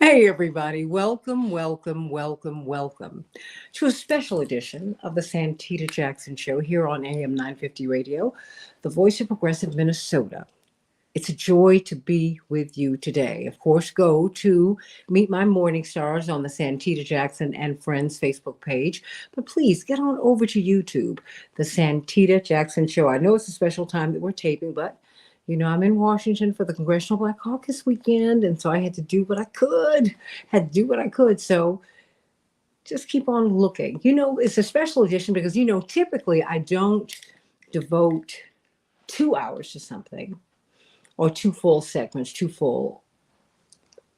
Hey, everybody. Welcome, welcome, welcome, welcome to a special edition of the Santita Jackson Show here on AM 950 Radio, the voice of progressive Minnesota. It's a joy to be with you today. Of course, go to Meet My Morning Stars on the Santita Jackson and Friends Facebook page. But please get on over to YouTube, the Santita Jackson Show. I know it's a special time that we're taping, but I'm in Washington for the Congressional Black Caucus weekend, and so I had to do what I could. So just keep on looking. It's a special edition because, typically I don't devote 2 hours to something or two full segments, 2 full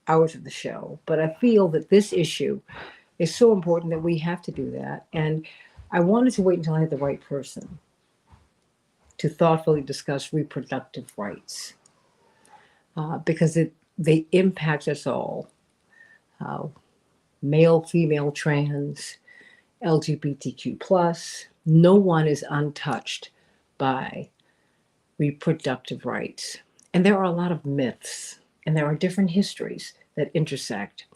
hours of the show. But I feel that this issue is so important that we have to do that. And I wanted to wait until I had the right person to thoughtfully discuss reproductive rights because they impact us all, male, female, trans, LGBTQ plus. No one is untouched by reproductive rights. And there are a lot of myths, and there are different histories that intersect.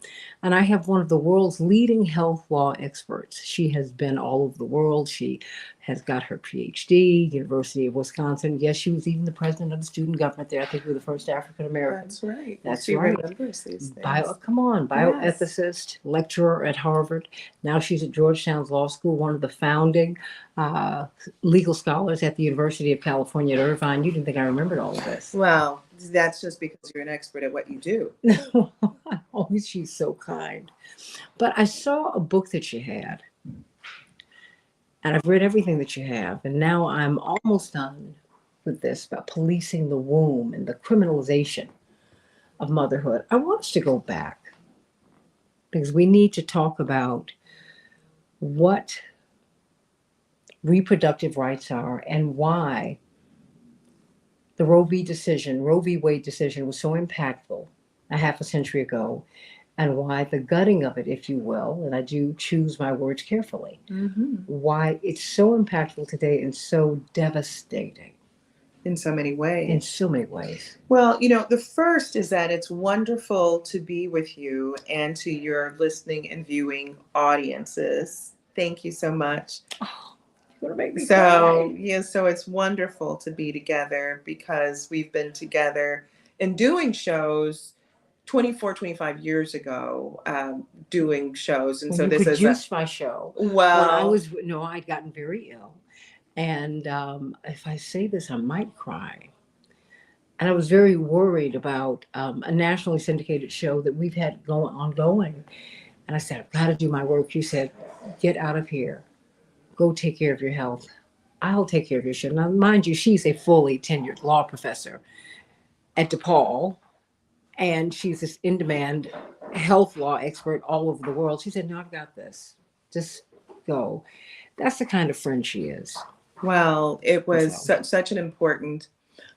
And I have one of the world's leading health law experts. She has been all over the world. She has got her PhD, University of Wisconsin. Yes, she was even the president of the student government there. I think we were the first African American. That's right. That's she right. remembers these things. Bioethicist, lecturer at Harvard. Now she's at Georgetown's Law School, one of the founding legal scholars at the University of California at Irvine. You didn't think I remembered all of this. Well, that's just because you're an expert at what you do. Oh, she's so kind. But I saw a book that you had, and I've read everything that you have, and now I'm almost done with this about policing the womb and the criminalization of motherhood. I want us to go back because we need to talk about what reproductive rights are and why the Roe v. Wade decision was so impactful a half a century ago, and why the gutting of it, if you will, and I do choose my words carefully, why it's so impactful today and so devastating. In so many ways. Well, the first is that it's wonderful to be with you and to your listening and viewing audiences. Thank you so much. Oh, you're gonna make me cry. So it's wonderful to be together because we've been together and doing shows 25 years ago, doing shows. And so you this produced my show. Well, I'd gotten very ill. And if I say this, I might cry. And I was very worried about a nationally syndicated show that we've had ongoing. And I said, I've got to do my work. You said, get out of here. Go take care of your health. I'll take care of your show. Now, mind you, she's a fully tenured law professor at DePaul. And she's this in-demand health law expert all over the world. She said, no, I've got this. Just go. That's the kind of friend she is. Well, it was such an important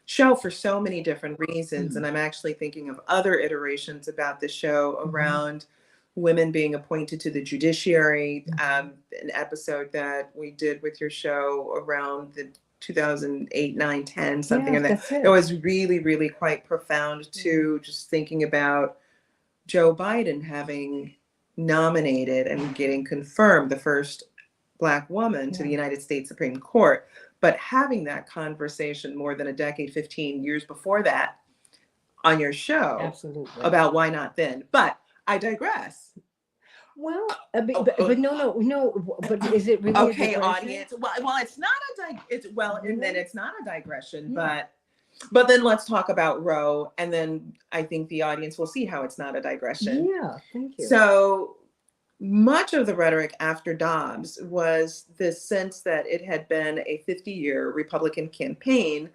show for so many different reasons. And I'm actually thinking of other iterations about the show around women being appointed to the judiciary, an episode that we did with your show around the 2008, 9, 10, something like that. It was really, really quite profound too, just thinking about Joe Biden having nominated and getting confirmed the first Black woman to the United States Supreme Court, but having that conversation more than a decade, 15 years before that on your show. Absolutely. About why not then. But I digress. Well, but no. But is it really okay, audience? Well, it's not it's not a digression. But then let's talk about Roe, and then I think the audience will see how it's not a digression. Yeah, thank you. So much of the rhetoric after Dobbs was this sense that it had been a 50-year Republican campaign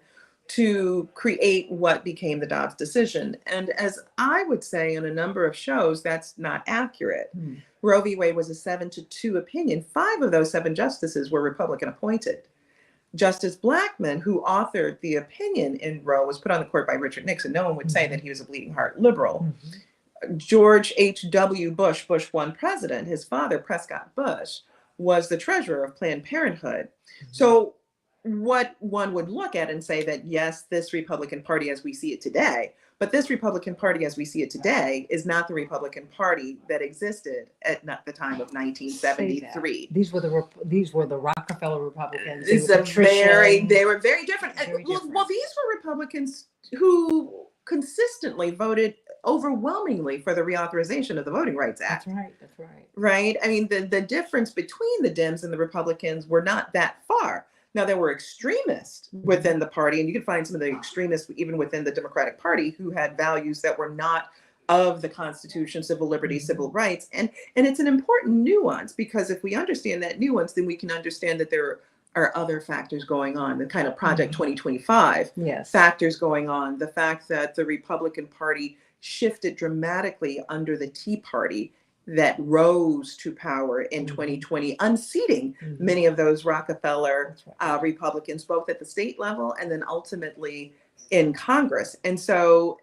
to create what became the Dobbs decision. And as I would say in a number of shows, that's not accurate. Roe v. Wade was a 7-2 opinion. 5 of those 7 justices were Republican appointed. Justice Blackmun, who authored the opinion in Roe, was put on the court by Richard Nixon. No one would say that he was a bleeding heart liberal. George H.W. Bush 1 president, his father, Prescott Bush, was the treasurer of Planned Parenthood. So what one would look at and say that, yes, this Republican Party as we see it today, But this Republican Party, as we see it today, is not the Republican Party that existed at the time of 1973. These were the Rockefeller Republicans. They were very different. Very Well, different. these were Republicans who consistently voted overwhelmingly for the reauthorization of the Voting Rights Act. That's right. That's right. Right? I mean, the difference between the Dems and the Republicans were not that far. Now, there were extremists within the party, and you can find some of the extremists even within the Democratic Party who had values that were not of the Constitution, civil liberties, civil rights. And it's an important nuance, because if we understand that nuance, then we can understand that there are other factors going on, the kind of Project 2025 factors going on, the fact that the Republican Party shifted dramatically under the Tea Party that rose to power in 2020, unseating many of those Rockefeller Republicans, both at the state level and then ultimately in Congress. And so,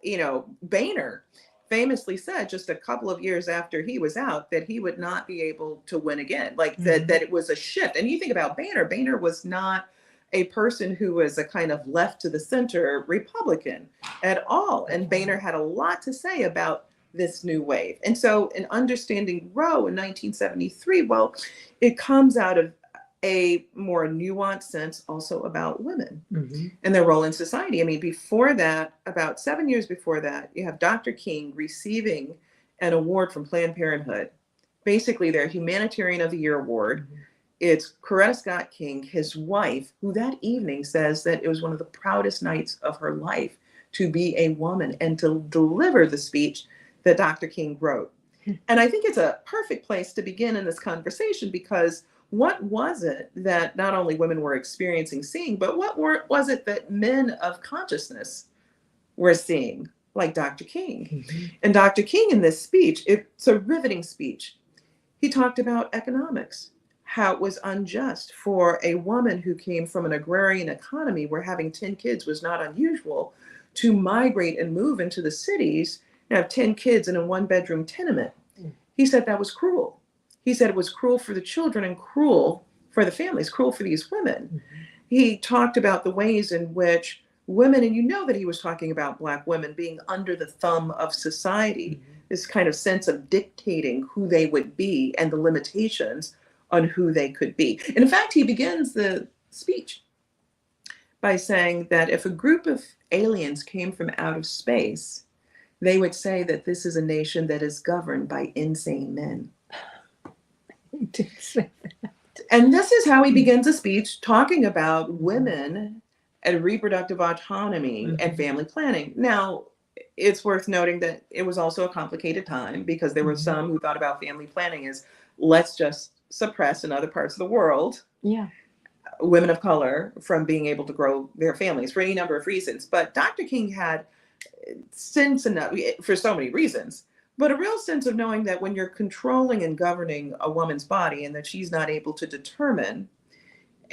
Boehner famously said just a couple of years after he was out that he would not be able to win again, that it was a shift. And you think about Boehner was not a person who was a kind of left to the center Republican at all. And Boehner had a lot to say about this new wave. And so in understanding Roe in 1973, well, it comes out of a more nuanced sense also about women and their role in society. I mean, before that, about 7 years before that, you have Dr. King receiving an award from Planned Parenthood, basically their Humanitarian of the Year award. It's Coretta Scott King, his wife, who that evening says that it was one of the proudest nights of her life to be a woman and to deliver the speech that Dr. King wrote. And I think it's a perfect place to begin in this conversation, because what was it that not only women were experiencing, seeing, but what was it that men of consciousness were seeing, like Dr. King? And Dr. King in this speech, it's a riveting speech. He talked about economics, how it was unjust for a woman who came from an agrarian economy where having 10 kids was not unusual to migrate and move into the cities and have 10 kids in a one-bedroom tenement. He said that was cruel. He said it was cruel for the children and cruel for the families, cruel for these women. He talked about the ways in which women, and that he was talking about Black women being under the thumb of society, this kind of sense of dictating who they would be and the limitations on who they could be. And in fact, he begins the speech by saying that if a group of aliens came from outer space, they would say that this is a nation that is governed by insane men. He did say that. And this is how he begins a speech talking about women and reproductive autonomy and family planning. Now, it's worth noting that it was also a complicated time, because there were some who thought about family planning as, let's just suppress in other parts of the world women of color from being able to grow their families for any number of reasons. But Dr. King had sense enough, for so many reasons, but a real sense of knowing that when you're controlling and governing a woman's body and that she's not able to determine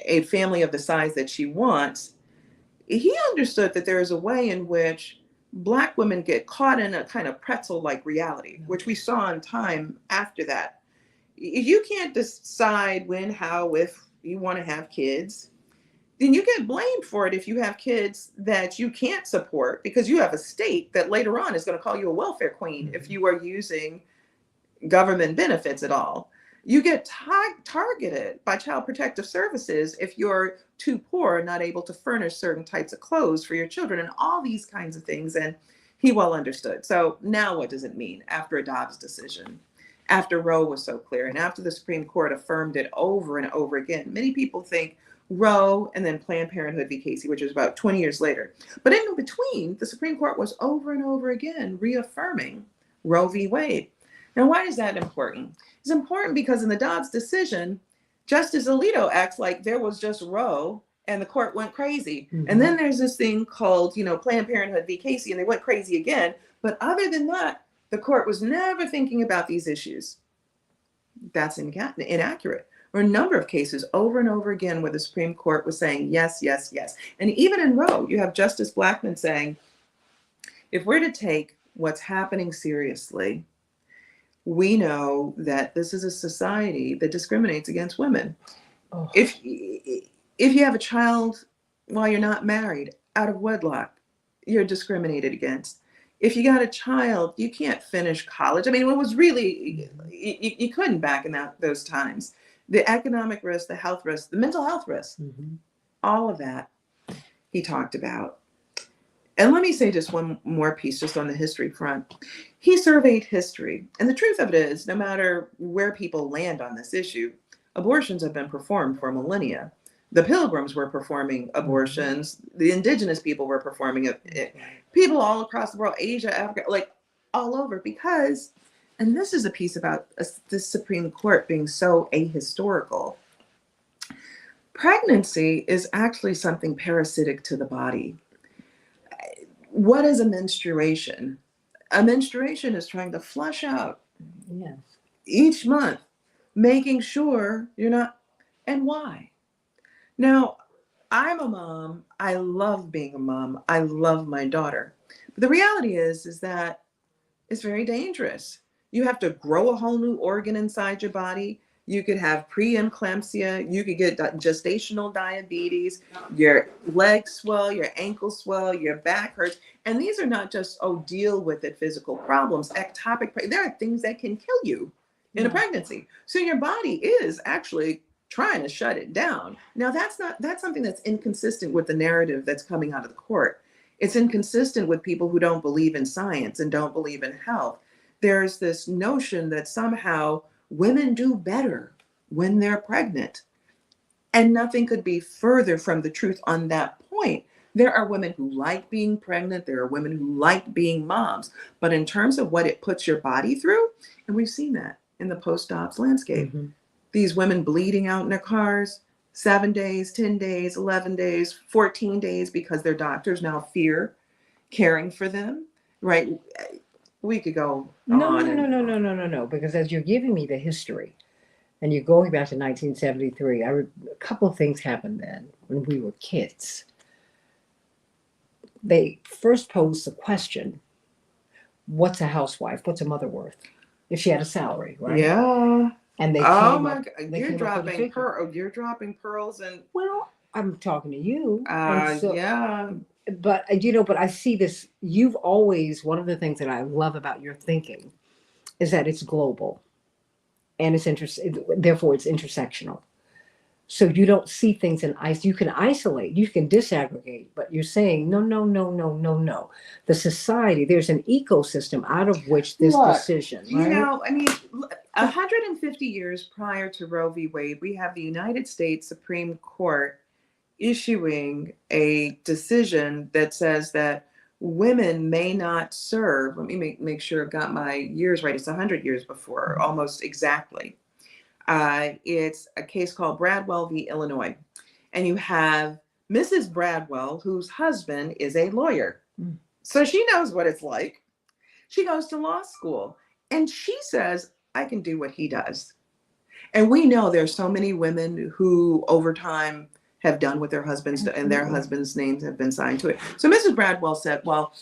a family of the size that she wants, he understood that there is a way in which Black women get caught in a kind of pretzel-like reality, which we saw in time after that. You can't decide when, how, if you want to have kids. Then you get blamed for it if you have kids that you can't support, because you have a state that later on is going to call you a welfare queen if you are using government benefits at all. You get targeted by Child Protective Services if you're too poor and not able to furnish certain types of clothes for your children, and all these kinds of things. And he well understood. So now what does it mean after a Dobbs decision? After Roe was so clear, and after the Supreme Court affirmed it over and over again? Many people think Roe and then Planned Parenthood v. Casey, which was about 20 years later. But in between, the Supreme Court was over and over again reaffirming Roe v. Wade. Now, why is that important? It's important because in the Dobbs decision, Justice Alito acts like there was just Roe and the court went crazy. And then there's this thing called, Planned Parenthood v. Casey, and they went crazy again. But other than that, the court was never thinking about these issues. That's inaccurate. There were a number of cases over and over again where the Supreme Court was saying yes, yes, yes. And even in Roe, you have Justice Blackmun saying, if we're to take what's happening seriously, we know that this is a society that discriminates against women. If you have a child while you're not married, out of wedlock, you're discriminated against. If you got a child, you can't finish college. I mean, it was really, you couldn't back in those times. The economic risk, the health risk, the mental health risk, all of that he talked about. And let me say just one more piece just on the history front. He surveyed history. And the truth of it is, no matter where people land on this issue, abortions have been performed for millennia. The pilgrims were performing abortions. The indigenous people were performing it. People all across the world, Asia, Africa, like all over, because, and this is a piece about the Supreme Court being so ahistorical. Pregnancy is actually something parasitic to the body. What is a menstruation? A menstruation is trying to flush out each month, making sure you're not, and why? Now, I'm a mom. I love being a mom. I love my daughter. But the reality is that it's very dangerous. You have to grow a whole new organ inside your body. You could have preeclampsia. You could get gestational diabetes. Your legs swell, your ankles swell, your back hurts. And these are not just, oh, deal with it physical problems. Ectopic, there are things that can kill you in a pregnancy. So your body is actually trying to shut it down. Now that's something that's inconsistent with the narrative that's coming out of the court. It's inconsistent with people who don't believe in science and don't believe in health. There's this notion that somehow women do better when they're pregnant. And nothing could be further from the truth on that point. There are women who like being pregnant. There are women who like being moms. But in terms of what it puts your body through, and we've seen that in the post-ops landscape, these women bleeding out in their cars, 7 days, 10 days, 11 days, 14 days, because their doctors now fear caring for them, right? We could go on. No, because as you're giving me the history and you're going back to 1973, a couple of things happened then when we were kids. They first posed the question, what's a housewife? What's a mother worth? If she had a salary, right? Yeah. And they oh came my up, God, they you're came up with a dropping figure. you're dropping pearls and Well, I'm talking to you. And so, yeah. but but I see this. You've always, one of the things that I love about your thinking is that it's global and therefore it's intersectional. So you don't see things in you can isolate, you can disaggregate, but you're saying no. The society, there's an ecosystem out of which this Look, decision, right? you know, I mean, 150 years prior to Roe v. Wade, we have the United States Supreme Court issuing a decision that says that women may not serve. Let me make sure I've got my years right. It's 100 years before, almost exactly. It's a case called Bradwell v. Illinois. And you have Mrs. Bradwell, whose husband is a lawyer. So she knows what it's like. She goes to law school and she says, I can do what he does. And we know there's so many women who over time have done what their husbands do, and their husbands' names have been signed to it. So Mrs. Bradwell said, well,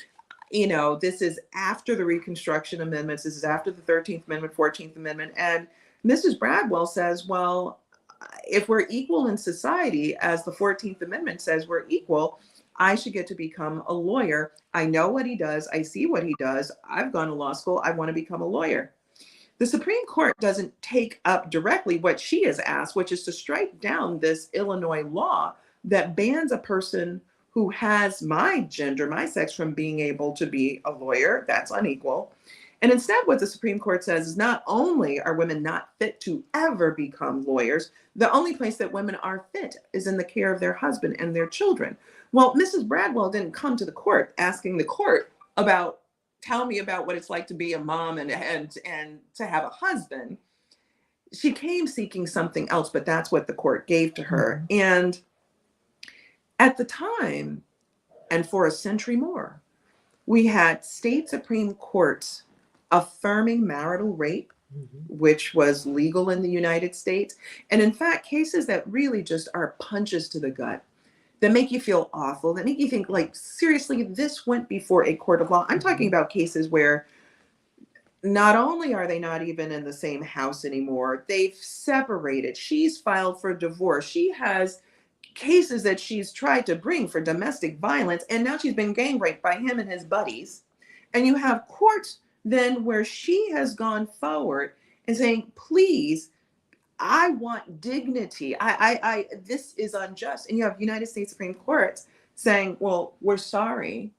you know, this is after the Reconstruction Amendments. This is after the 13th Amendment, 14th Amendment. And Mrs. Bradwell says, well, if we're equal in society, as the 14th Amendment says we're equal, I should get to become a lawyer. I know what he does. I see what he does. I've gone to law school. I want to become a lawyer. The Supreme Court doesn't take up directly what she has asked, which is to strike down this Illinois law that bans a person who has my gender, my sex, from being able to be a lawyer. That's unequal. And instead, what the Supreme Court says is not only are women not fit to ever become lawyers, the only place that women are fit is in the care of their husband and their children. Well, Mrs. Bradwell didn't come to the court asking the court about, tell me about what it's like to be a mom and to have a husband. She came seeking something else, but that's what the court gave to her. And at the time, and for a century more, we had state Supreme Courts affirming marital rape, which was legal in the United States. And in fact, cases that really just are punches to the gut, that make you feel awful, that make you think, like, seriously, this went before a court of law. I'm talking about cases where not only are they not even in the same house anymore, they've separated. She's filed for divorce. She has cases that she's tried to bring for domestic violence, and now she's been gang raped by him and his buddies. And you have courts then where she has gone forward and saying, please, I want dignity. This is unjust. And you have United States Supreme Courts saying, well, we're sorry.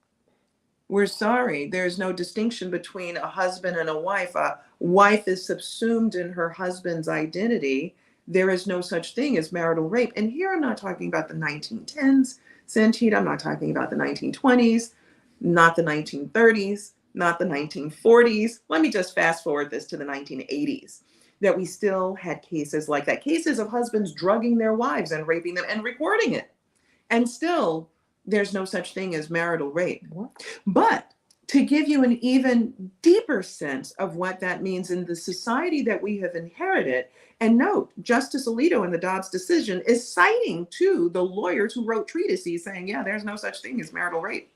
We're sorry. There's no distinction between a husband and a wife. A wife is subsumed in her husband's identity. There is no such thing as marital rape. And here I'm not talking about the 1910s, Santita. I'm not talking about the 1920s, not the 1930s, not the 1940s. Let me just fast forward this to the 1980s, that we still had cases like that, cases of husbands drugging their wives and raping them and recording it. And still, there's no such thing as marital rape. What? But to give you an even deeper sense of what that means in the society that we have inherited, and note, Justice Alito in the Dobbs decision is citing to the lawyers who wrote treatises saying, yeah, there's no such thing as marital rape.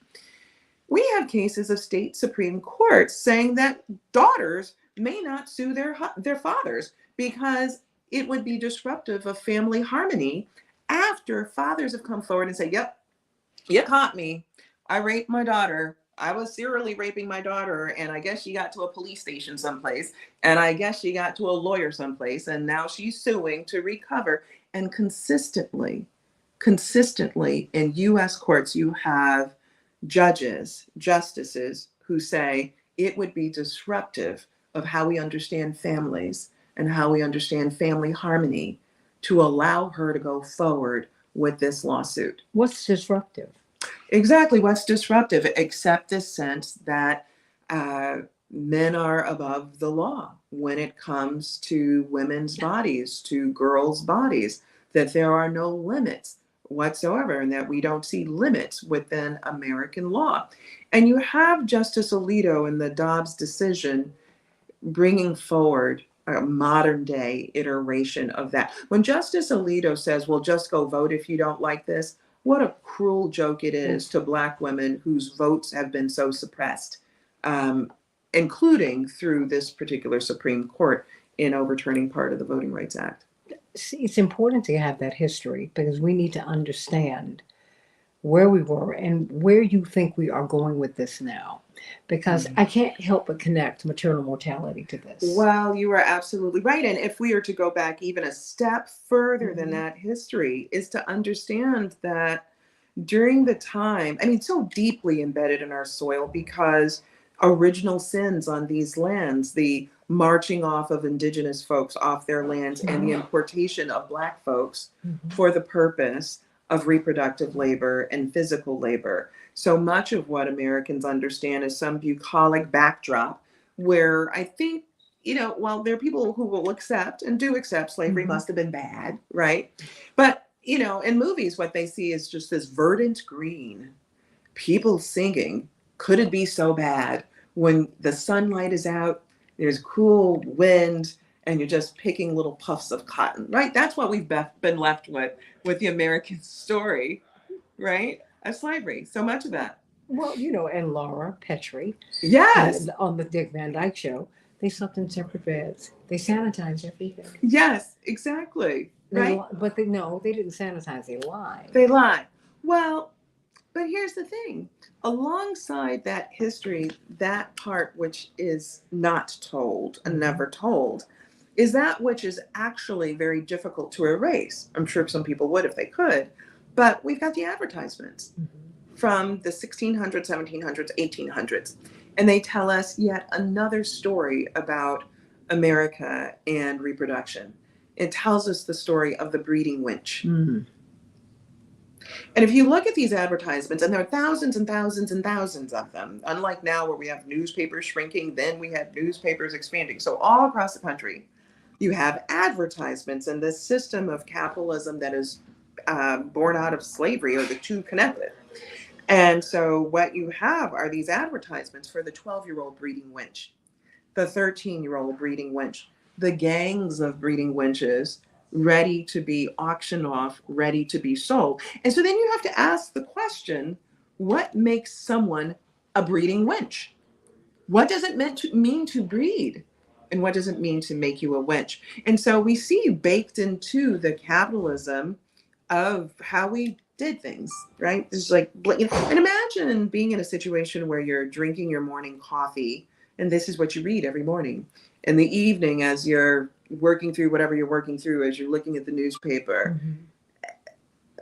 We have cases of state Supreme Courts saying that daughters may not sue their fathers because it would be disruptive of family harmony after fathers have come forward and say, yep, you caught me. I raped my daughter. I was serially raping my daughter, and I guess she got to a police station someplace, and I guess she got to a lawyer someplace, and now she's suing to recover. And consistently in U.S. courts, you have justices who say it would be disruptive of how we understand families and how we understand family harmony to allow her to go forward with this lawsuit. What's disruptive? Exactly, what's disruptive, except the sense that men are above the law when it comes to women's bodies, to girls' bodies, that there are no limits whatsoever, and that we don't see limits within American law. And you have Justice Alito in the Dobbs decision bringing forward a modern day iteration of that. When Justice Alito says, well, just go vote if you don't like this, what a cruel joke it is to Black women whose votes have been so suppressed, including through this particular Supreme Court in overturning part of the Voting Rights Act. See, it's important to have that history because we need to understand where we were and where you think we are going with this now. Because I can't help but connect maternal mortality to this. Well, you are absolutely right. And if we are to go back even a step further than that history, is to understand that during the time, I mean, so deeply embedded in our soil because original sins on these lands, the marching off of indigenous folks off their lands and the importation of Black folks for the purpose of reproductive labor and physical labor. So much of what Americans understand is some bucolic backdrop where I think, well, there are people who will accept and do accept slavery must have been bad, right? But, in movies, what they see is just this verdant green, people singing, could it be so bad when the sunlight is out, there's cool wind, and you're just picking little puffs of cotton, right? That's what we've been left with the American story, right? Of slavery, so much of that. Well, and Laura Petrie. Yes. On the Dick Van Dyke Show, they slept in separate beds. They sanitized everything. Yes, exactly. Right. But they didn't sanitize. They lied. They lied. Well, but here's the thing. Alongside that history, that part which is not told and never told is that which is actually very difficult to erase. I'm sure some people would if they could. But we've got the advertisements from the 1600s, 1700s, 1800s. And they tell us yet another story about America and reproduction. It tells us the story of the breeding winch. And if you look at these advertisements, and there are thousands and thousands and thousands of them, unlike now where we have newspapers shrinking, then we have newspapers expanding. So all across the country, you have advertisements and this system of capitalism that is born out of slavery, or the two connected. And so what you have are these advertisements for the 12-year-old breeding winch, the 13-year-old breeding winch, the gangs of breeding winches ready to be auctioned off, ready to be sold. And so then you have to ask the question, what makes someone a breeding winch? What does it mean to breed? And what does it mean to make you a winch? And so we see baked into the capitalism of how we did things, right? It's like, and imagine being in a situation where you're drinking your morning coffee and this is what you read every morning. In the evening, as you're working through whatever you're working through, as you're looking at the newspaper,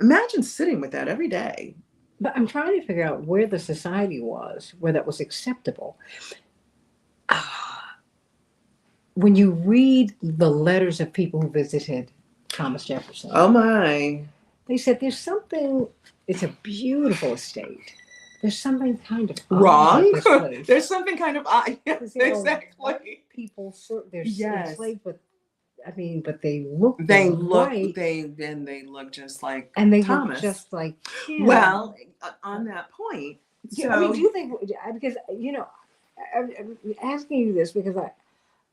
imagine sitting with that every day. But I'm trying to figure out where the society was, where that was acceptable. When you read the letters of people who visited Thomas Jefferson, Oh my. they said there's something, it's a beautiful estate. There's something kind of odd Wrong. about this place. There's something kind of odd. Yes, You know, exactly. white people, they're Yes. enslaved, but I mean, but they look They look white, they look just like and they Thomas. look just like him. Well, on that point, so I mean, do you think, because you know, I'm asking you this because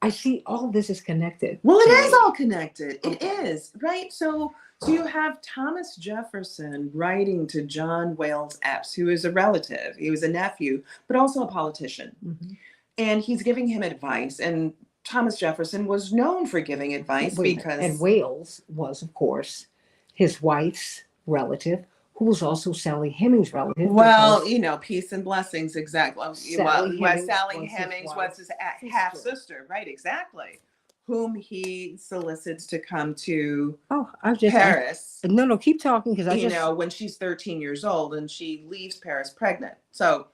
I see all this is connected. well, it to is me. all connected. It is, right? So you have Thomas Jefferson writing to John Wales Epps, who is a relative. He was a nephew, but also a politician. Mhm. And he's giving him advice. And Thomas Jefferson was known for giving advice because And Wales was, of course, his wife's relative, who was also Sally Hemings' relative. well, because you know, peace and blessings, exactly. Sally Hemings Sally was his Hemings was wife's his sister. half sister, right? Exactly. Whom he solicits to come to Oh, I'm just Paris. no, keep talking because I You just know, when she's 13 years old and she leaves Paris pregnant. So,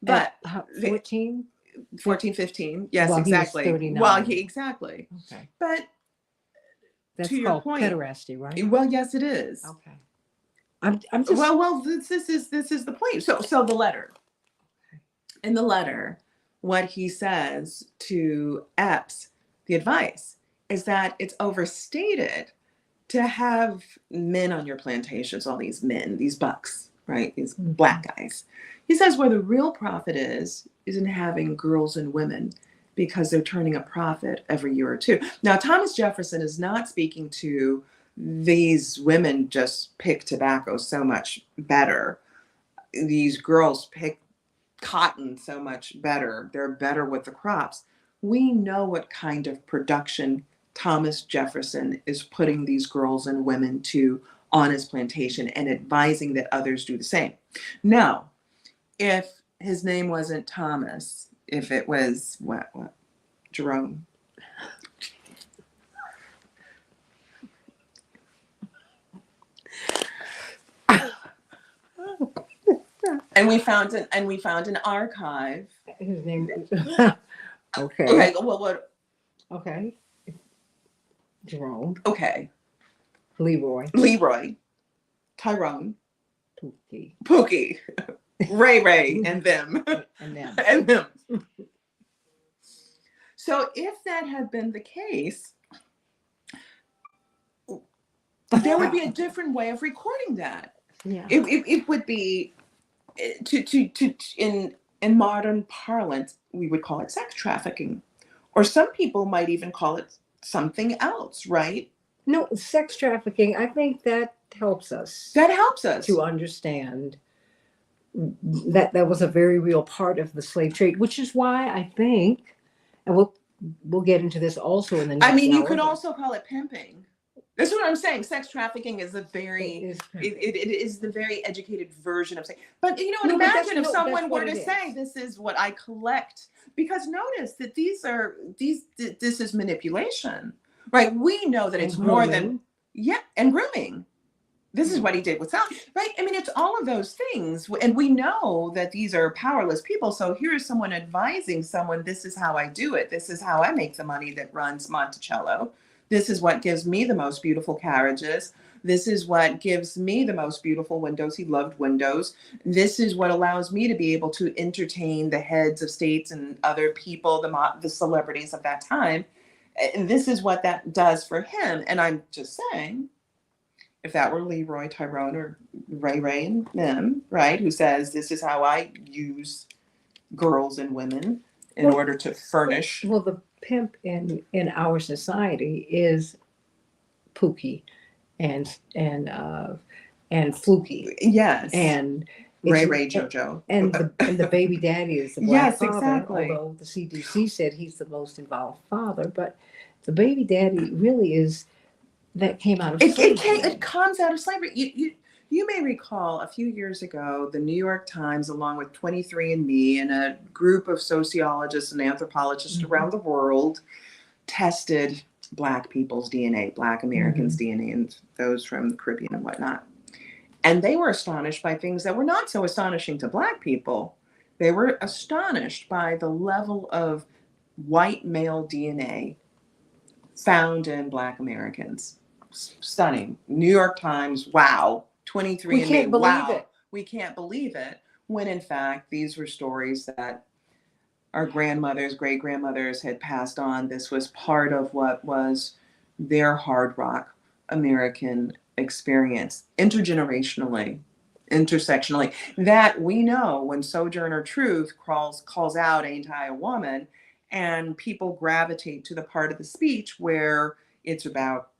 but 14. 14, 15. Yes, Well, he was exactly. 39. Well, exactly. Okay, But that's to your called point, pederasty, right? well, yes, it is. Okay, I'm just Well, this is the point. So the letter. In the letter, what he says to Epps, the advice is that it's overstated to have men on your plantations, all these men, these bucks, right? These black guys. He says where the real profit is in having girls and women because they're turning a profit every year or two. Now, Thomas Jefferson is not speaking to these women just pick tobacco so much better. These girls pick cotton so much better. They're better with the crops. We know what kind of production Thomas Jefferson is putting these girls and women to on his plantation and advising that others do the same. Now, if his name wasn't Thomas, if it was what Jerome. And we found an archive. his name. Okay. Okay, well, what? Okay. Jerome. Okay, Leroy. Tyrone, Pookie. Pookie, Ray, and them. And them. And them. So if that had been the case, there would be a different way of recording that. Yeah. It would be in modern parlance, we would call it sex trafficking, or some people might even call it something else, right? No, sex trafficking, I think that helps us. That helps us to understand that was a very real part of the slave trade, which is why I think, and we'll get into this also in the next I mean, you hour, could also call it pimping. That's what I'm saying. Sex trafficking is a very, it is the very educated version of saying. But you know, No, but imagine if someone were to it say, "This is what I collect," because notice that this is manipulation, right? We know that it's more than and grooming. This is what he did with Sally, right? I mean, it's all of those things, and we know that these are powerless people. So here is someone advising someone, "This is how I do it. This is how I make the money that runs Monticello. This is what gives me the most beautiful carriages. This is what gives me the most beautiful windows." He loved windows. "This is what allows me to be able to entertain the heads of states and other people, the celebrities of that time. And this is what that does for him." And I'm just saying, if that were Leroy, Tyrone, or Ray and them, right, who says, "This is how I use girls and women in order to furnish." Well, the pimp in our society is Pookie and Fluky. Yes. And Ray JoJo. And the baby daddy is the black Yes, father, exactly. although the CDC said he's the most involved father, but the baby daddy really is, that came out of slavery. It comes out of slavery. You You may recall a few years ago, the New York Times, along with 23andMe and a group of sociologists and anthropologists around the world, tested Black people's DNA, Black Americans' DNA, and those from the Caribbean and whatnot. And they were astonished by things that were not so astonishing to Black people. They were astonished by the level of white male DNA found in Black Americans. Stunning. New York Times, wow. 23andMe, We can't believe wow. it. We can't believe it. When in fact, these were stories that our grandmothers, great grandmothers had passed on. This was part of what was their hard rock American experience, intergenerationally, intersectionally. That we know when Sojourner Truth calls out "Ain't I a Woman," and people gravitate to the part of the speech where it's about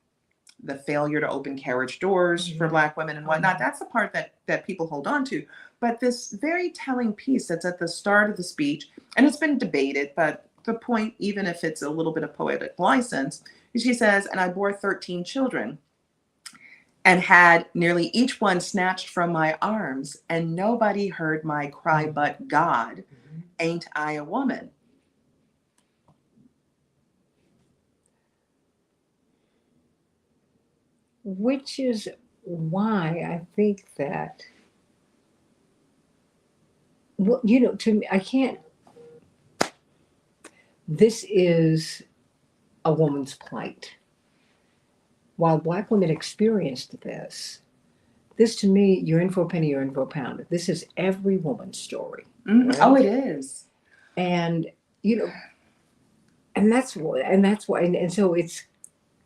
the failure to open carriage doors for Black women and whatnot. That's the part that people hold on to. But this very telling piece that's at the start of the speech, and it's been debated, but the point, even if it's a little bit of poetic license, is she says, "And I bore 13 children and had nearly each one snatched from my arms, and nobody heard my cry but God. Ain't I a woman?" Which is why I think that, well, to me, I can't, this is a woman's plight. While Black women experienced this to me, you're in for a penny, you're in for a pound. This is every woman's story. Right? Oh, it is. And, and that's why, and so it's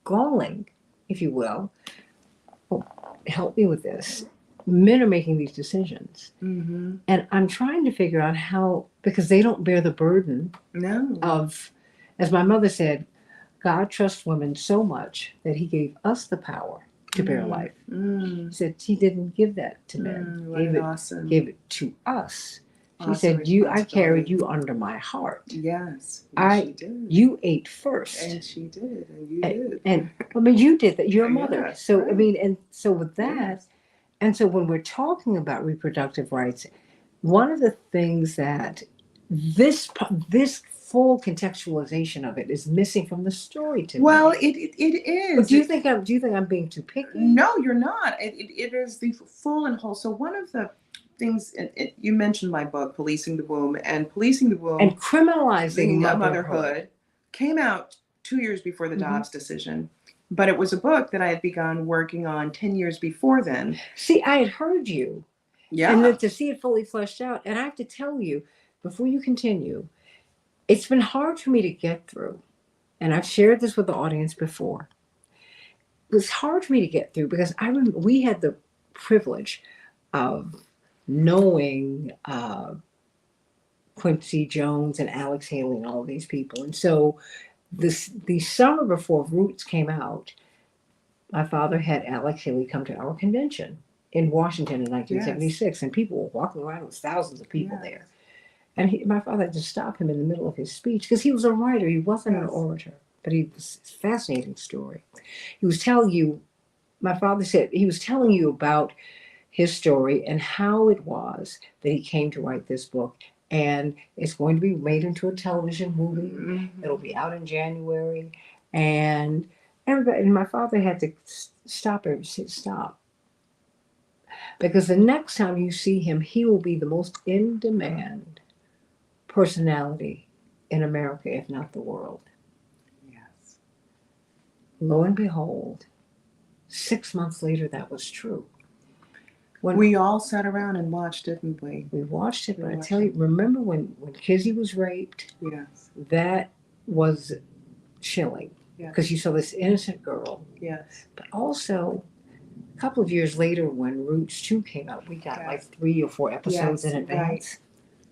galling, if you will. Oh, help me with this. Men are making these decisions. And I'm trying to figure out how, because they don't bear the burden of, as my mother said, God trusts women so much that he gave us the power to bear life. He said he didn't give that to men. Gave it to us. She said, I carried you under my heart. Yes, she did. You ate first. And she did. And you did. And I mean, you did that. You're a mother. Yes, So, right. I mean, and so with that, and so when we're talking about reproductive rights, one of the things that this full contextualization of it is missing from the story to Well, me. it is. But do you think I'm being too picky? No, you're not. It is the full and whole. So one of the things you mentioned my book, Policing the Womb, and Policing the Womb and criminalizing motherhood came out 2 years before the Dobbs decision. But it was a book that I had begun working on 10 years before then. See, I had heard you. Yeah. And then to see it fully fleshed out. And I have to tell you, before you continue, it's been hard for me to get through. And I've shared this with the audience before. It was hard for me to get through because I remember we had the privilege of knowing Quincy Jones and Alex Haley and all these people. And so the summer before Roots came out, my father had Alex Haley come to our convention in Washington in 1976. And people were walking around with thousands of people there. And my father had to stop him in the middle of his speech because he was a writer. He wasn't an orator, but he was a fascinating story. He was telling you, my father said, he was telling you about his story and how it was that he came to write this book. And it's going to be made into a television movie. It'll be out in January. And everybody, and my father had to stop everybody, said, stop. Because the next time you see him, he will be the most in-demand personality in America, if not the world. Yes. Lo and behold, 6 months later, that was true. When we all sat around and watched, didn't we? We watched it, but I tell you, remember when Kizzy was raped? Yes. That was chilling. Because you saw this innocent girl. Yes. But also, a couple of years later, when Roots 2 came out, we got like 3 or 4 episodes in advance.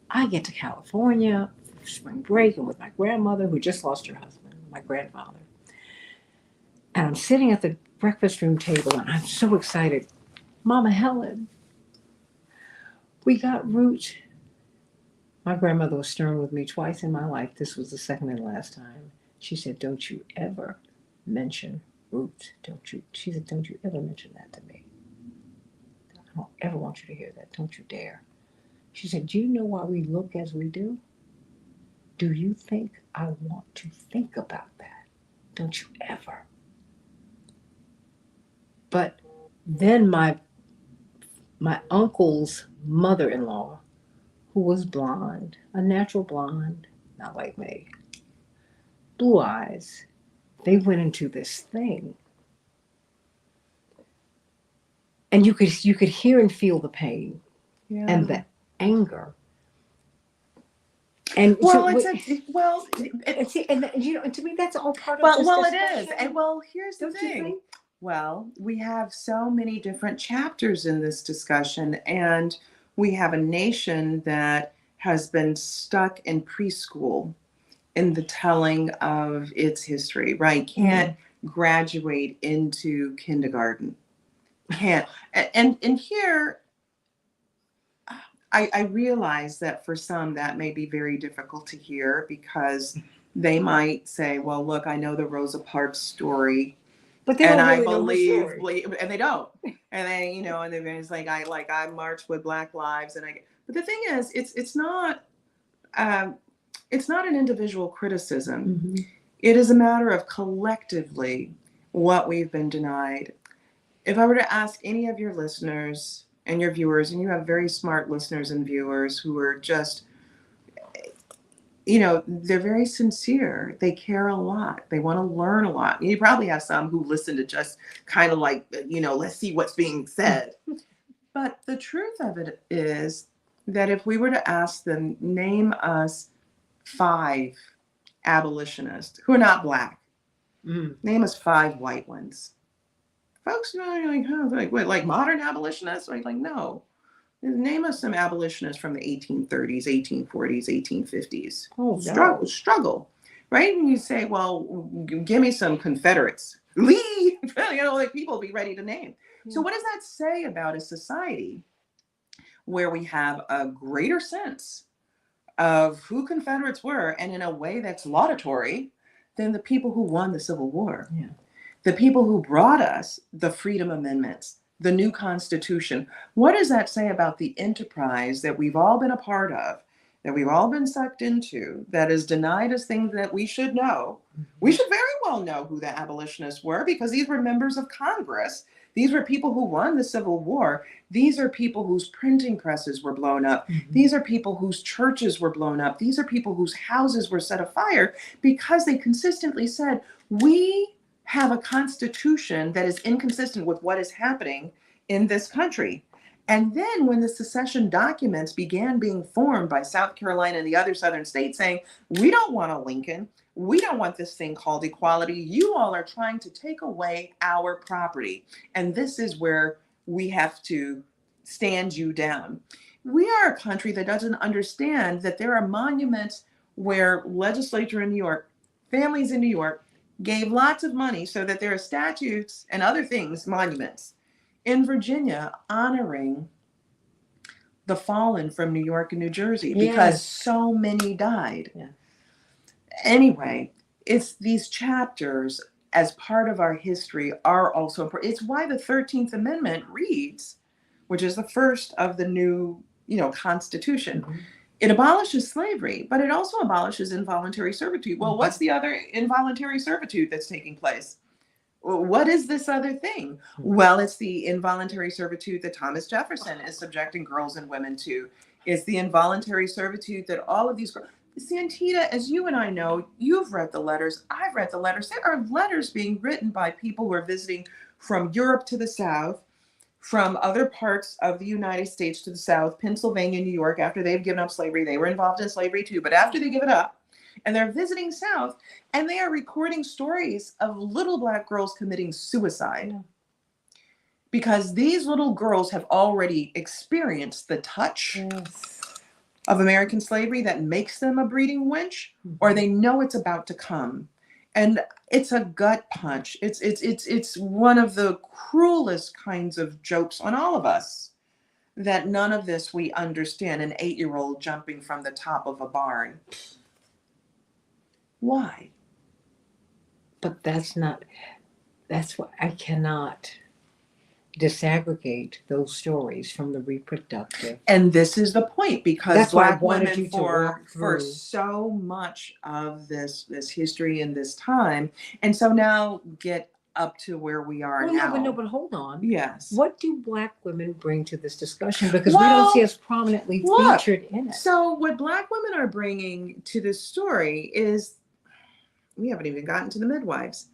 I get to California for spring break and with my grandmother who just lost her husband, my grandfather. And I'm sitting at the breakfast room table and I'm so excited. Mama Helen, we got Roots. My grandmother was stern with me twice in my life. This was the second and last time. She said, don't you ever mention Roots. She said, don't you ever mention that to me. don't ever want you to hear that. Don't you dare. She said, do you know why we look as we do? Do you think I want to think about that? Don't you ever. But then my uncle's mother-in-law, who was blonde, a natural blonde, not like me, blue eyes, they went into this thing. And you could hear and feel the pain and the anger. And Well, so, and see, and and to me, that's all part of this it discussion. is. And here's the Don't you thing. think? Well, we have so many different chapters in this discussion, and we have a nation that has been stuck in preschool in the telling of its history, right? Can't graduate into kindergarten. Can't. And here, I realize that for some that may be very difficult to hear because they might say, well, look, I know the Rosa Parks story. But they And don't I really know her believe, story. and they don't. And they, and it's like I marched with Black Lives, but the thing is, it's not an individual criticism. Mm-hmm. It is a matter of collectively what we've been denied. If I were to ask any of your listeners and your viewers, and you have very smart listeners and viewers who are just, they're very sincere. They care a lot. They want to learn a lot. You probably have some who listen to just kind of like, let's see what's being said. But the truth of it is that if we were to ask them, name us 5 abolitionists who are not Black, name us 5 white ones. Folks, you're like, huh, like modern abolitionists? Like, no. Name us some abolitionists from the 1830s, 1840s, 1850s. Oh, no. Struggle, right? And you say, well, give me some Confederates. Lee, like people be ready to name. Yeah. So what does that say about a society where we have a greater sense of who Confederates were, and in a way that's laudatory, than the people who won the Civil War? Yeah. The people who brought us the Freedom Amendments, the new Constitution. What does that say about the enterprise that we've all been a part of, that we've all been sucked into, that is denied us things that we should know? We should very well know who the abolitionists were because these were members of Congress. These were people who won the Civil War. These are people whose printing presses were blown up. These are people whose churches were blown up. These are people whose houses were set afire because they consistently said, we have a constitution that is inconsistent with what is happening in this country. And then when the secession documents began being formed by South Carolina and the other southern states saying, we don't want a Lincoln, we don't want this thing called equality, you all are trying to take away our property. And this is where we have to stand you down. We are a country that doesn't understand that there are monuments where legislature in New York, families in New York, gave lots of money so that there are statues and other things, monuments, in Virginia honoring the fallen from New York and New Jersey because so many died. Yeah. Anyway, it's these chapters as part of our history are also important. It's why the 13th Amendment reads, which is the first of the new, Constitution. It abolishes slavery, but it also abolishes involuntary servitude. Well, what's the other involuntary servitude that's taking place? What is this other thing? Well, it's the involuntary servitude that Thomas Jefferson is subjecting girls and women to. It's the involuntary servitude that all of these girls. Santita, as you and I know, you've read the letters. I've read the letters. There are letters being written by people who are visiting from Europe to the South, from other parts of the United States to the South, Pennsylvania, New York, after they've given up slavery. They were involved in slavery too, but after they give it up, and they're visiting South, and they are recording stories of little Black girls committing suicide. Because these little girls have already experienced the touch of American slavery that makes them a breeding wench, or they know it's about to come. And it's a gut punch. It's one of the cruelest kinds of jokes on all of us, that none of this we understand. An 8-year-old jumping from the top of a barn. Why? But that's what I cannot disaggregate those stories from the reproductive. And this is the point, because That's why I Black wanted women you to walk for through. so much of this history and this time, and so now get up to where we are Well, now. no, but hold on. Yes. What do Black women bring to this discussion? Because we don't see us prominently look, featured in it. So what Black women are bringing to this story is, we haven't even gotten to the midwives.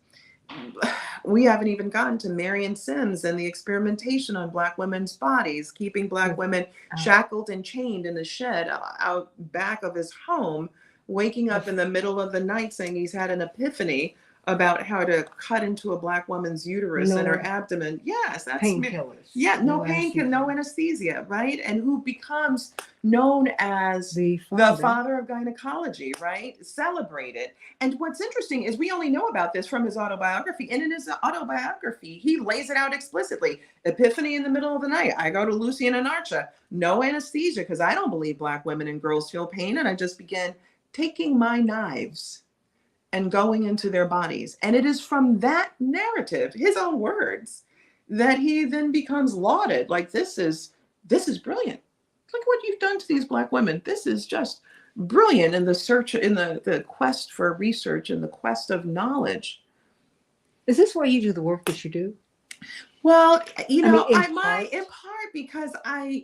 We haven't even gotten to Marion Sims and the experimentation on Black women's bodies, keeping Black women shackled and chained in the shed out back of his home, waking up in the middle of the night saying he's had an epiphany about how to cut into a Black woman's uterus and her abdomen. Yes, that's painkillers. Yeah, no painkiller, no anesthesia, right? And who becomes known as the father of gynecology, right? Celebrated. And what's interesting is we only know about this from his autobiography. And in his autobiography, he lays it out explicitly. Epiphany in the middle of the night. I go to Lucian and Archer. No anesthesia, because I don't believe Black women and girls feel pain. And I just began taking my knives and going into their bodies. And it is from that narrative, his own words, that he then becomes lauded. Like, this is brilliant. Look what you've done to these Black women. This is just brilliant in the search, in the quest for research and the quest of knowledge. Is this why you do the work that you do? Well, you know, in part because I'm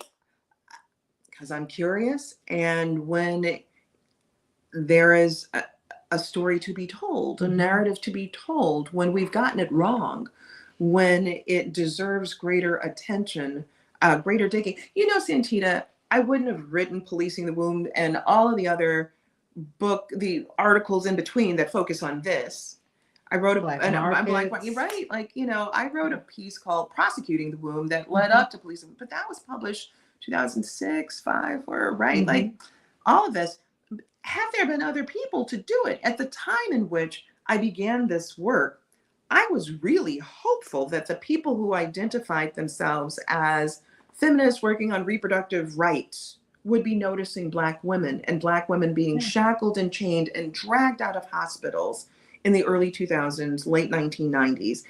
curious, and when there is a story to be told, a narrative to be told, when we've gotten it wrong, when it deserves greater attention, greater digging. You know, Santita, I wouldn't have written Policing the Womb and all of the other the articles in between that focus on this. I wrote a Black right? Like, you know, I wrote a piece called Prosecuting the Womb that led up to Policing, but that was published 2006, 5, or right? Like, all of this. Have there been other people to do it? At the time in which I began this work, I was really hopeful that the people who identified themselves as feminists working on reproductive rights would be noticing Black women, and Black women being shackled and chained and dragged out of hospitals in the early 2000s, late 1990s.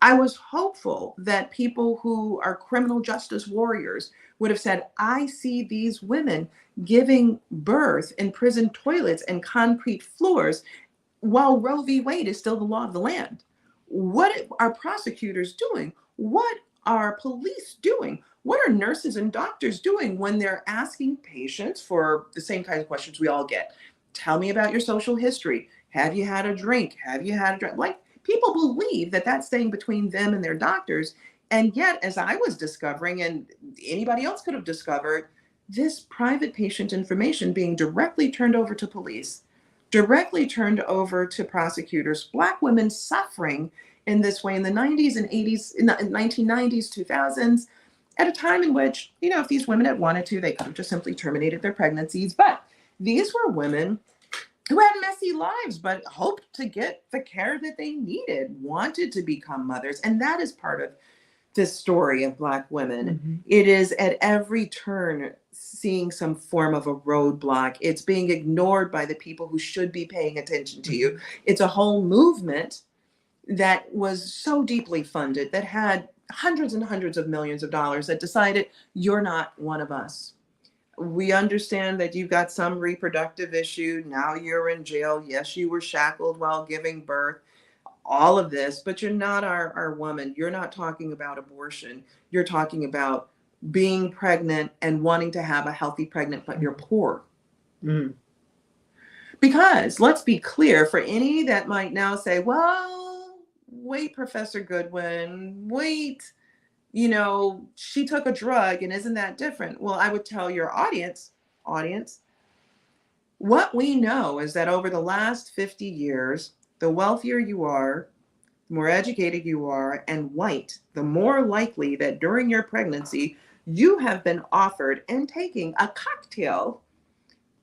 I was hopeful that people who are criminal justice warriors would have said, I see these women giving birth in prison toilets and concrete floors while Roe v. Wade is still the law of the land. What are prosecutors doing? What are police doing? What are nurses and doctors doing when they're asking patients for the same kinds of questions we all get? Tell me about your social history. Have you had a drink? Have you had a drink? Like, people believe that that's staying between them and their doctors. And yet, as I was discovering, and anybody else could have discovered, this private patient information being directly turned over to police, directly turned over to prosecutors, Black women suffering in this way in the 90s and 80s, in the 1990s, 2000s, at a time in which, you know, if these women had wanted to, they could have just simply terminated their pregnancies. But these were women who had messy lives, but hoped to get the care that they needed, wanted to become mothers. And that is part of this story of Black women. It is at every turn seeing some form of a roadblock. It's being ignored by the people who should be paying attention to you. It's a whole movement that was so deeply funded, that had hundreds and hundreds of millions of dollars, that decided, you're not one of us. We understand that you've got some reproductive issue. Now you're in jail. Yes, you were shackled while giving birth. All of this, but you're not our woman. You're not talking about abortion. You're talking about being pregnant and wanting to have a healthy pregnant, but you're poor. Because let's be clear, for any that might now say, well, wait, Professor Goodwin, wait, you know, she took a drug and isn't that different? Well, I would tell your audience, what we know is that over the last 50 years, the wealthier you are, the more educated you are, and white, the more likely that during your pregnancy, you have been offered and taking a cocktail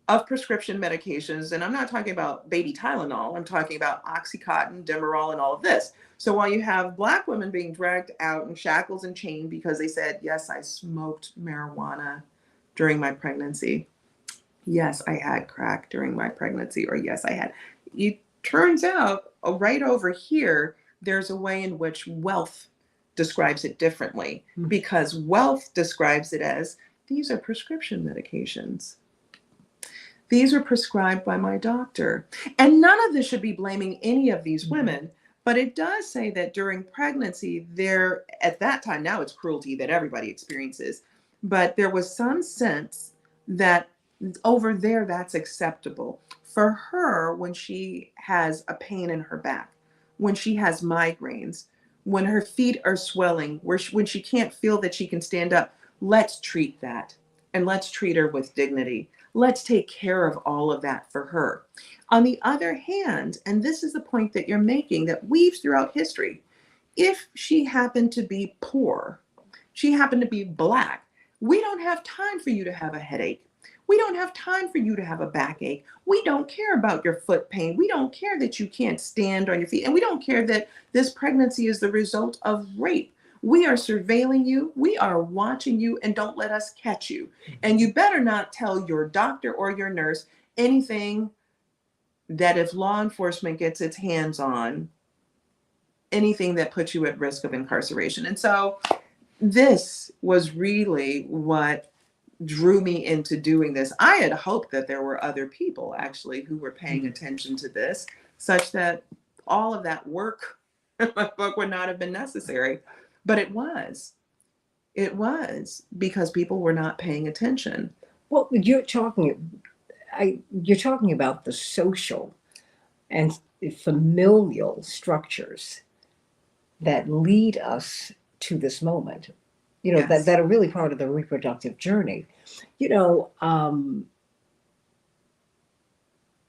of prescription medications. And I'm not talking about baby Tylenol. I'm talking about Oxycontin, Demerol, and all of this. So while you have Black women being dragged out in shackles and chained because they said, yes, I smoked marijuana during my pregnancy. Yes, I had crack during my pregnancy. Or yes, I had. It turns out right over here, there's a way in which wealth describes it differently, because wealth describes it as, these are prescription medications. These are prescribed by my doctor. And none of this should be blaming any of these women, but it does say that during pregnancy, there, at that time, now it's cruelty that everybody experiences, but there was some sense that over there, that's acceptable. For her, when she has a pain in her back, when she has migraines, when her feet are swelling, when she can't feel that she can stand up, let's treat that. And let's treat her with dignity. Let's take care of all of that for her. On the other hand, and this is the point that you're making that weaves throughout history, if she happened to be poor, she happened to be Black, we don't have time for you to have a headache. We don't have time for you to have a backache. We don't care about your foot pain. We don't care that you can't stand on your feet. And we don't care that this pregnancy is the result of rape. We are surveilling you. We are watching you, and don't let us catch you. And you better not tell your doctor or your nurse anything that, if law enforcement gets its hands on, anything that puts you at risk of incarceration. And so this was really what drew me into doing this. I had hoped that there were other people actually who were paying attention to this, such that all of that work in my book would not have been necessary. But it was. It was because people were not paying attention. Well, you're talking about the social and familial structures that lead us to this moment, Yes. that are really part of the reproductive journey,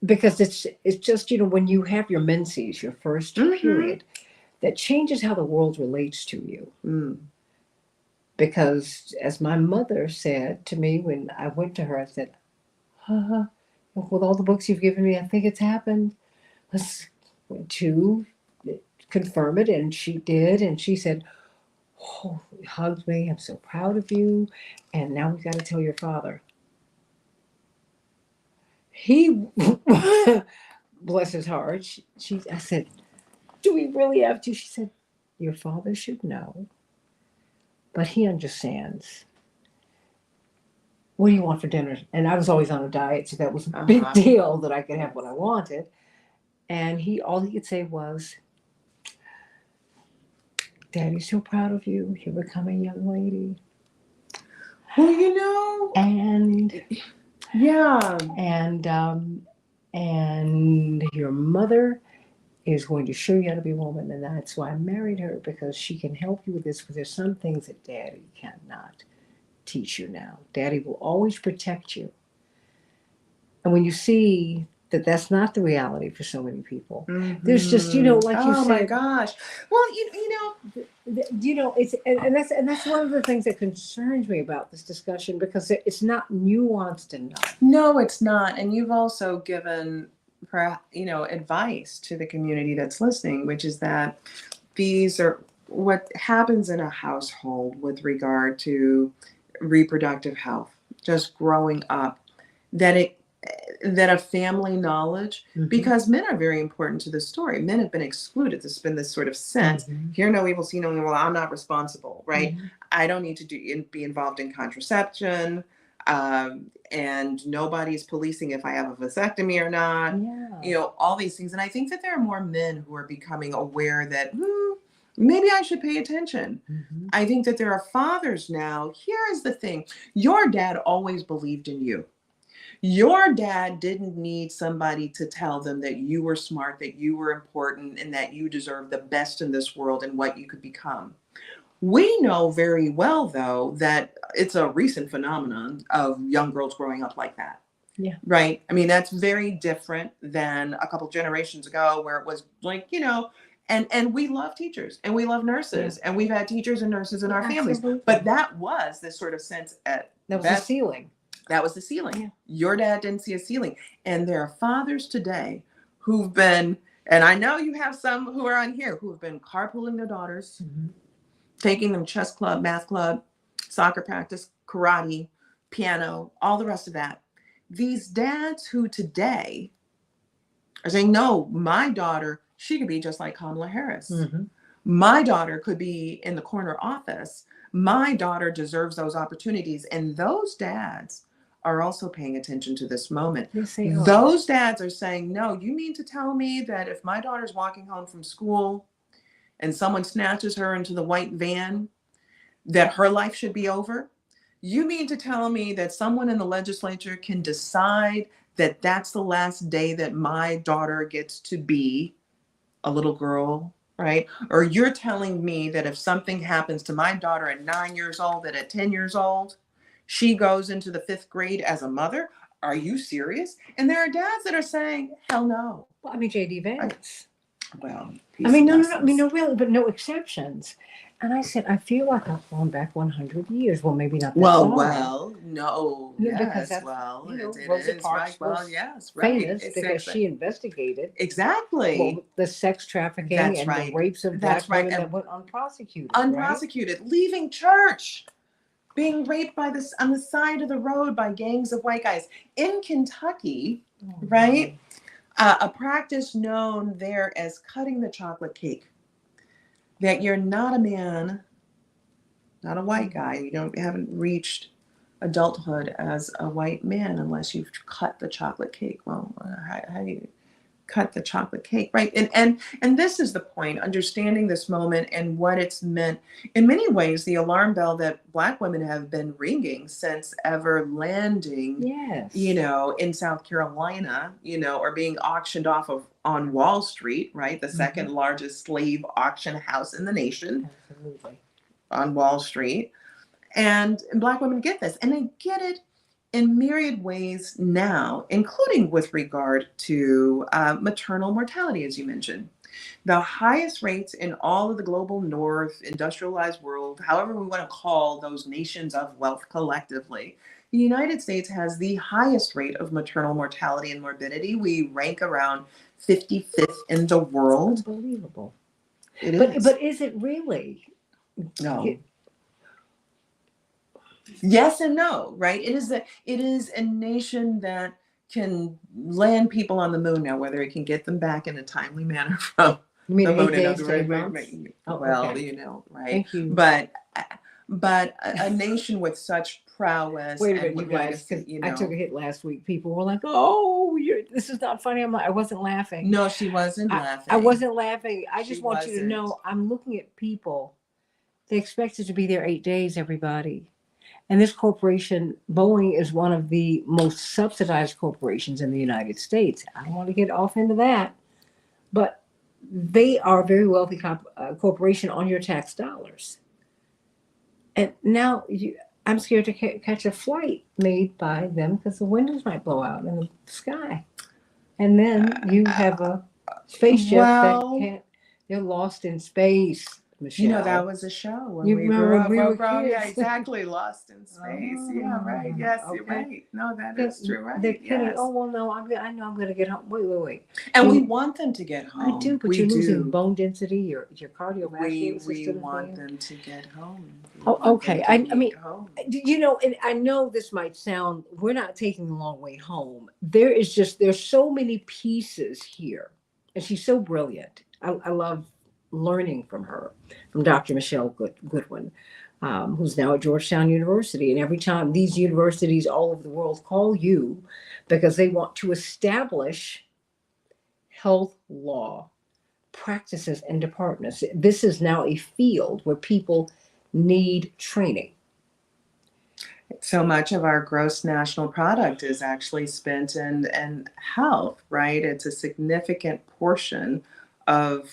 because it's just, when you have your menses, your first period, that changes how the world relates to you. Because as my mother said to me when I went to her, I said, with all the books you've given me, I think it's happened. Let's to confirm it. And she did. And she said, oh, hugged me. I'm so proud of you. And now we've got to tell your father. He, bless his heart, I said, do we really have to? She said, your father should know, but he understands. What do you want for dinner? And I was always on a diet, so that was a big deal that I could have what I wanted. And all he could say was, Daddy's so proud of you. You're becoming a young lady. Well, and yeah. And your mother is going to show you how to be a woman. And that's why I married her, because she can help you with this, because there's some things that Daddy cannot teach you now. Daddy will always protect you. And when you see that that's not the reality for so many people, there's just, like you said. Oh my gosh. Well, it's and that's one of the things that concerns me about this discussion, because it's not nuanced enough. No, it's not. And you've also given, advice to the community that's listening, which is that these are what happens in a household with regard to reproductive health, just growing up, that a family knowledge, because men are very important to the story. Men have been excluded. There's been this sort of sense, hear no evil, see no evil, I'm not responsible, right? I don't need to be involved in contraception, and nobody's policing if I have a vasectomy or not, all these things. And I think that there are more men who are becoming aware that, maybe I should pay attention. I think that there are fathers now. Here is the thing. Your dad always believed in you. Your dad didn't need somebody to tell them that you were smart, that you were important, and that you deserve the best in this world and what you could become. We know very well, though, that it's a recent phenomenon of young girls growing up like that. Yeah. Right? I mean, that's very different than a couple generations ago, where it was like, and we love teachers and we love nurses, and we've had teachers and nurses in our families. But that was this sort of sense that was the ceiling. That was the ceiling. Yeah. Your dad didn't see a ceiling. And there are fathers today who've been, and I know you have some who are on here, who have been carpooling their daughters, taking them chess club, math club, soccer practice, karate, piano, all the rest of that. These dads who today are saying, no, my daughter, she could be just like Kamala Harris. My daughter could be in the corner office. My daughter deserves those opportunities. And those dads are also paying attention to this moment. Yes, they are. Those dads are saying, no, you mean to tell me that if my daughter's walking home from school and someone snatches her into the white van, that her life should be over? You mean to tell me that someone in the legislature can decide that that's the last day that my daughter gets to be a little girl, right? Or you're telling me that if something happens to my daughter at 9 years old, that at 10 years old, she goes into the 5th grade as a mother? Are you serious? And there are dads that are saying, hell no. Well, I mean, J.D. Vance. Well, I mean, no, I mean, no, really, but no exceptions. And I said, I feel like I've gone back 100 years. Well, maybe not that far. No, Yeah, because yes, that's, well, you know, it Rosa is, Parks right, well, was yes, right. famous because she investigated Exactly. the sex trafficking That's and right. the rapes of That's black women right. that went unprosecuted. Right? Unprosecuted, leaving church, being raped on the side of the road by gangs of white guys in Kentucky, right? A practice known there as cutting the chocolate cake. That you're not a man, not a white guy. You haven't reached adulthood as a white man unless you've cut the chocolate cake. Well, how do you cut the chocolate cake, right? And this is the point, understanding this moment and what it's meant. In many ways, the alarm bell that Black women have been ringing since ever landing, Yes. in South Carolina, or being auctioned off of on Wall Street, right? The second largest slave auction house in the nation. Absolutely. On Wall Street. And Black women get this, and they get it in myriad ways now, including with regard to maternal mortality, as you mentioned. The highest rates in all of the global north, industrialized world, however we want to call those nations of wealth collectively. The United States has the highest rate of maternal mortality and morbidity. We rank around 55th in the world. Unbelievable. It is. But is it really? No. Yes and no, right? It is a nation that can land people on the moon now, whether it can get them back in a timely manner from You mean the 8 moon. days to 8 months? Oh, Well, okay. right? Thank you. But a nation with such prowess. Wait a and minute, you guys. legacy, I took a hit last week. People were like, "Oh, this is not funny." I'm like, I wasn't laughing. No, she wasn't laughing. I wasn't laughing. I just She want you to know, wasn't. I'm looking at people. They expected to be there 8 days, everybody. And this corporation, Boeing, is one of the most subsidized corporations in the United States. I don't want to get off into that, but they are a very wealthy corporation on your tax dollars. And now I'm scared to catch a flight made by them because the windows might blow out in the sky. And then you have a spaceship that can't, they're lost in space. Michelle. That was a show when You we remember grew up. we were Yeah, kids. exactly. Lost in space. Yeah, right. Yes, Okay. you're right. No, that is true. Right. They're kidding. Yes. Oh well, no. I know I'm going to get home. Wait. And we want them to get home. I do, but you're losing bone density. Your cardiovascular system. We want them to get home. Oh, okay. I mean, home. And I know this might sound. We're not taking the long way home. There's so many pieces here, and she's so brilliant. I love learning from her, from Dr. Michelle Goodwin, who's now at Georgetown University. And every time these universities all over the world call you because they want to establish health law practices and departments, this is now a field where people need training. So much of our gross national product is actually spent in health, right? It's a significant portion of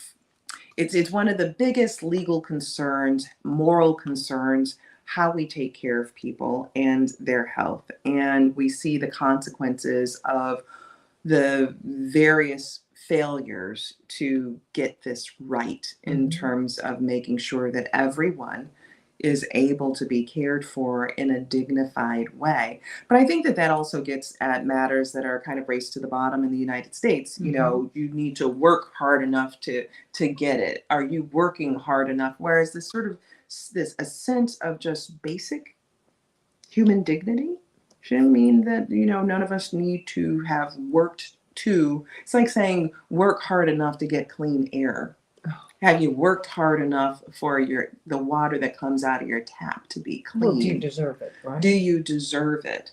it's one of the biggest legal concerns, moral concerns, how we take care of people and their health. And we see the consequences of the various failures to get this right in terms of making sure that everyone is able to be cared for in a dignified way. But I think that also gets at matters that are kind of race to the bottom in the United States. You need to work hard enough to get it. Are you working hard enough? Whereas a sense of just basic human dignity shouldn't mean that, none of us need to have worked to. It's like saying work hard enough to get clean air. Have you worked hard enough for the water that comes out of your tap to be clean? Well, do you deserve it, right? Do you deserve it?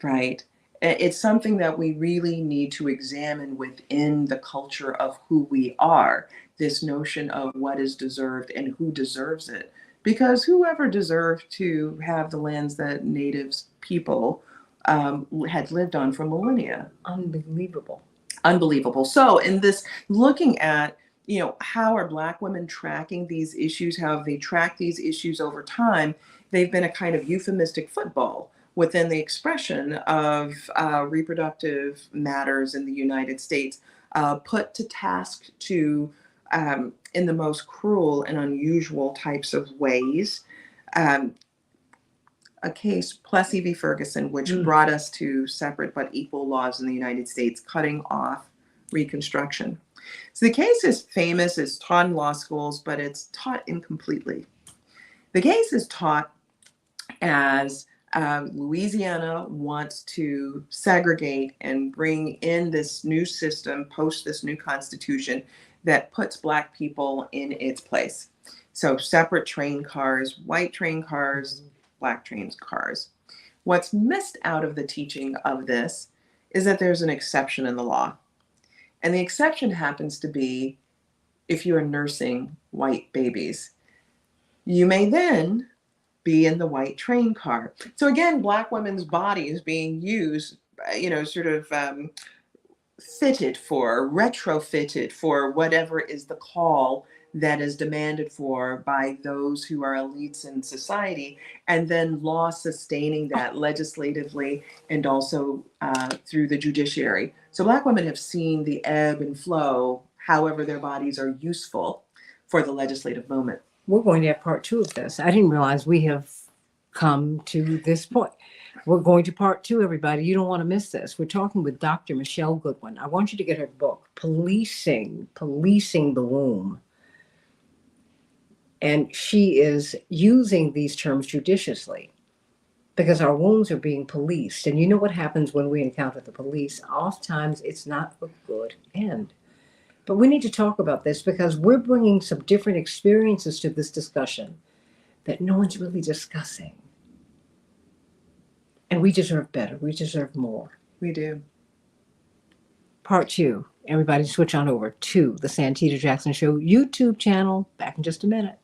Right? It's something that we really need to examine within the culture of who we are, this notion of what is deserved and who deserves it. Because whoever deserved to have the lands that natives people had lived on for millennia? Unbelievable. Unbelievable. So in this, looking at, how are Black women tracking these issues, how have they tracked these issues over time, they've been a kind of euphemistic football within the expression of reproductive matters in the United States, put to task to, in the most cruel and unusual types of ways. Um, a case, Plessy v. Ferguson, which brought us to separate but equal laws in the United States, cutting off Reconstruction. So the case is famous, it's taught in law schools, but it's taught incompletely. The case is taught as Louisiana wants to segregate and bring in this new system, post this new constitution that puts Black people in its place. So separate train cars, white train cars, Black train cars. What's missed out of the teaching of this is that there's an exception in the law. And the exception happens to be if you are nursing white babies. You may then be in the white train car. So again, Black women's bodies being used, sort of fitted for, retrofitted for whatever is the call that is demanded for by those who are elites in society, and then law sustaining that legislatively and also through the judiciary. So Black women have seen the ebb and flow, however their bodies are useful for the legislative moment. We're going to have part 2 of this. I didn't realize we have come to this point. We're going to part 2, everybody. You don't want to miss this. We're talking with Dr. Michelle Goodwin. I want you to get her book, Policing the Womb. And she is using these terms judiciously because our wombs are being policed. And you know what happens when we encounter the police? Oftentimes it's not a good end. But we need to talk about this because we're bringing some different experiences to this discussion that no one's really discussing. And we deserve better. We deserve more. We do. Part 2. Everybody switch on over to the Santita Jackson Show YouTube channel. Back in just a minute.